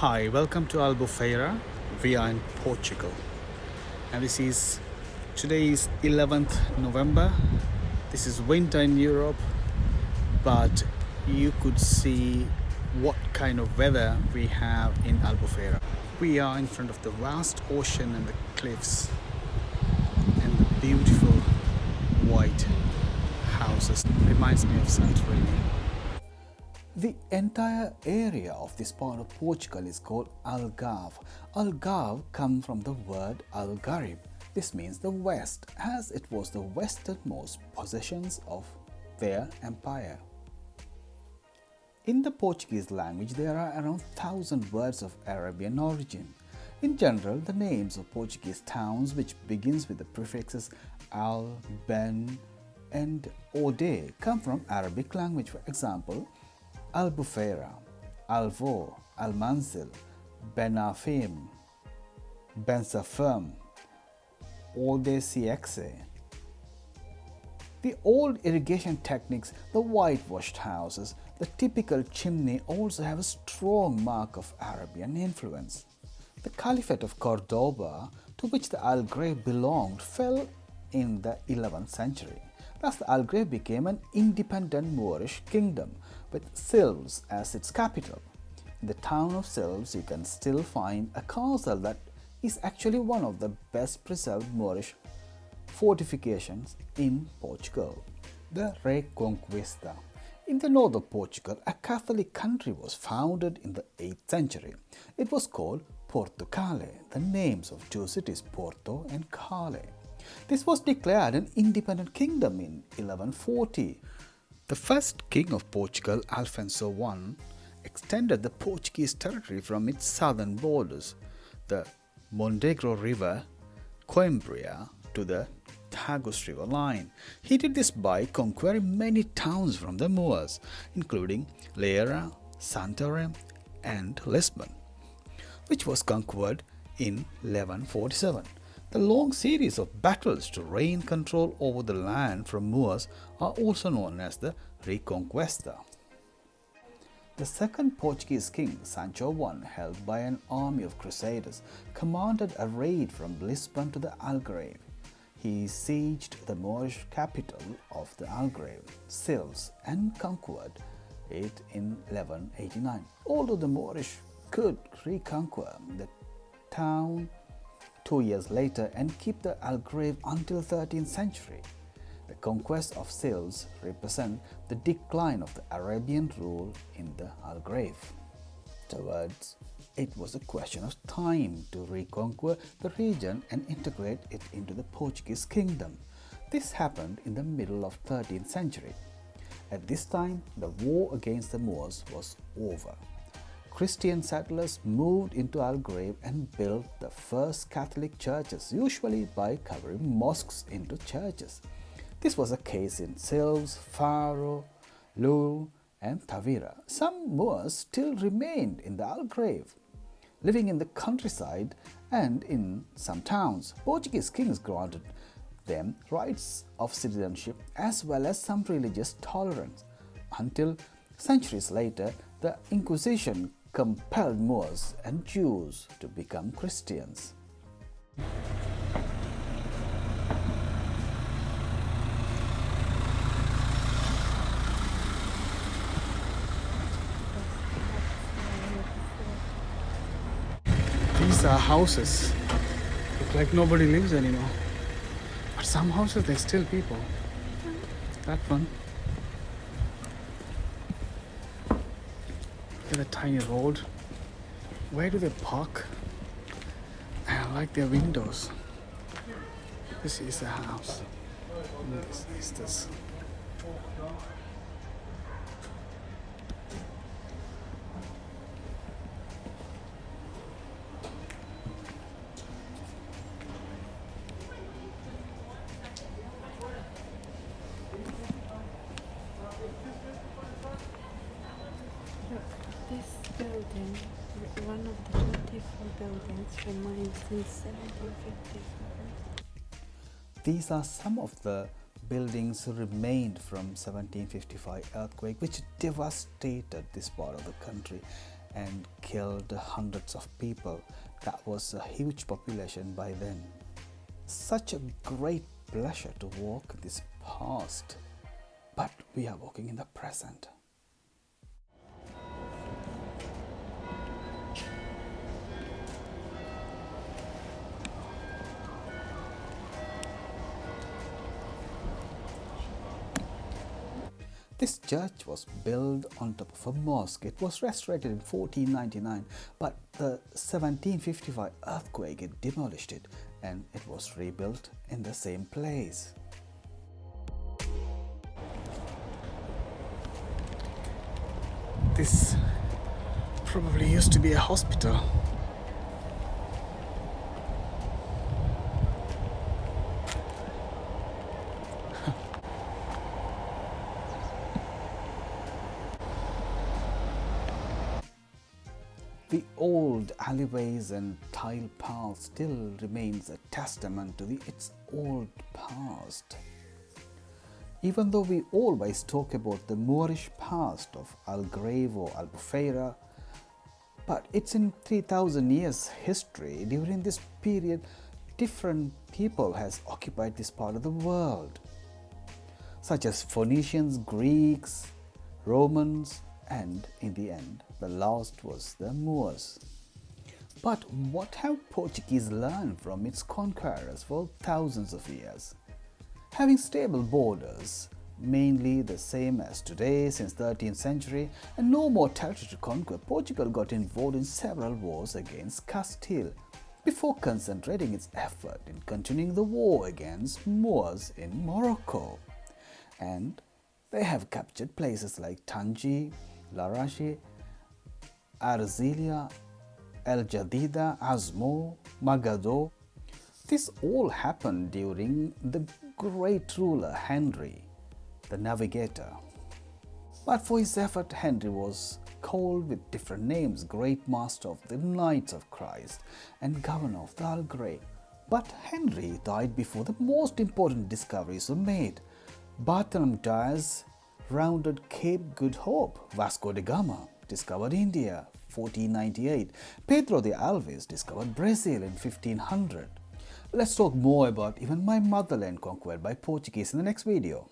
Hi, welcome to Albufeira. We are in Portugal, and today is 11th November. This is winter in Europe, but you could see what kind of weather we have in Albufeira. We are in front of the vast ocean and the cliffs and the beautiful white houses. Reminds me of Santorini. The entire area of this part of Portugal is called Algarve. Algarve comes from the word Algarve. This means the west, as it was the westernmost possessions of their empire. In the Portuguese language, there are around 1,000 words of Arabian origin. In general, the names of Portuguese towns which begins with the prefixes al, ben, and ode come from Arabic language. For example, Albufeira, Alvo, Almanzil, Benafim, Bensafirm, Odesiaxe. The old irrigation techniques, the whitewashed houses, the typical chimney also have a strong mark of Arabian influence. The Caliphate of Cordoba, to which the Algarve belonged, fell in the 11th century. Thus, the Algarve became an independent Moorish kingdom with Silves as its capital. In the town of Silves, you can still find a castle that is actually one of the best preserved Moorish fortifications in Portugal, the Reconquista. In the north of Portugal, a Catholic country was founded in the 8th century. It was called Portugal. The names of two cities, Porto and Cale. This was declared an independent kingdom in 1140. The first king of Portugal, Alfonso I, extended the Portuguese territory from its southern borders, the Mondegro River, Coimbra, to the Tagus River line. He did this by conquering many towns from the Moors, including Leira, Santarém, and Lisbon, which was conquered in 1147. The long series of battles to regain control over the land from Moors are also known as the Reconquista. The second Portuguese king, Sancho I, held by an army of crusaders, commanded a raid from Lisbon to the Algarve. He sieged the Moorish capital of the Algarve, Silves, and conquered it in 1189. Although the Moorish could reconquer the town 2 years later and keep the Algarve until 13th century. The conquest of Silves represent the decline of the Arabian rule in the Algarve. Afterwards, it was a question of time to reconquer the region and integrate it into the Portuguese kingdom. This happened in the middle of 13th century. At this time, the war against the Moors was over. Christian settlers moved into Algarve and built the first Catholic churches, usually by covering mosques into churches. This was the case in Silves, Faro, Lul, and Tavira. Some Moors still remained in the Algarve, living in the countryside and in some towns. Portuguese kings granted them rights of citizenship as well as some religious tolerance, until centuries later the Inquisition compelled Moors and Jews to become Christians. These are houses. Look like nobody lives anymore. But some houses, there's still people. That one. Look at the tiny road. Where do they park? I like their windows. This is the house. And this is this. This building, one of the 24 buildings, remains in 1755. These are some of the buildings remained from 1755 earthquake which devastated this part of the country. and killed hundreds of people. That was a huge population by then. Such a great pleasure to walk in this past, but we are walking in the present. This church was built on top of a mosque. It was restored in 1499, but the 1755 earthquake it demolished it, and it was rebuilt in the same place. This probably used to be a hospital. The old alleyways and tile paths still remains a testament to its old past. Even though we always talk about the Moorish past of Algarve or Albufeira, but it's in 3000 years history. During this period, different people has occupied this part of the world, such as Phoenicians, Greeks, Romans, and in the end, the last was the Moors. But what have Portuguese learned from its conquerors for thousands of years? Having stable borders, mainly the same as today since 13th century, and no more territory to conquer, Portugal got involved in several wars against Castile before concentrating its effort in continuing the war against Moors in Morocco. And they have captured places like Tangier, Larache, Arzelia, El Jadida, Azmo, Magado. This all happened during the great ruler Henry, the navigator. But for his effort, Henry was called with different names: Great Master of the Knights of Christ and Governor of the Algarve. But Henry died before the most important discoveries were made. Bartholomew Diaz rounded Cape Good Hope. Vasco da Gama discovered India, 1498. Pedro de Alves discovered Brazil in 1500. Let's talk more about even my motherland conquered by Portuguese in the next video.